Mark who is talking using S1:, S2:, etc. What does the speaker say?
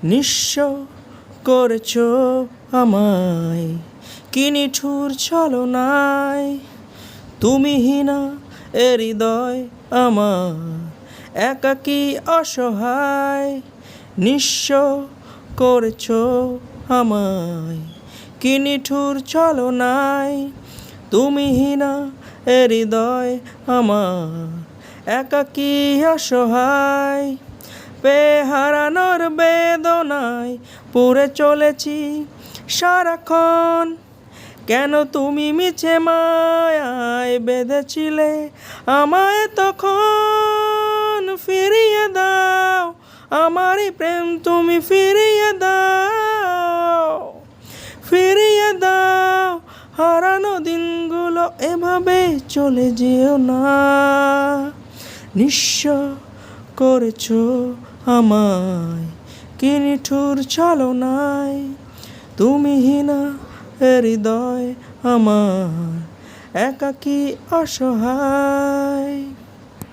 S1: নিঃস্ব করেছ আমায়, কি নিঠুর ছলনায়। তুমিহীনা এ হৃদয় আমার, একাকী অসহায়। নিঃস্ব করেছ আমায়, কি নিঠুর ছলনায়। তুমিহীনা এ হৃদয় আমার, একাকী অসহায়। পেয়ে হারানোর বেদনায় পুড়ে চলেছি সারাক্ষণ। কেন তুমি মিছে মায়ায় বেঁধেছিলে আমায় তখন। ফিরিয়ে দাও আমারই প্রেম, তুমি ফিরিয়ে দাও, ফিরিয়ে দাও। হারানো দিনগুলো এভাবে চলে যেও না। নিঃস্ব করেছ আমায়, কি নিঠুর ছলনায়। তুমিহীনা এ হৃদয় আমার, একাকী অসহায়।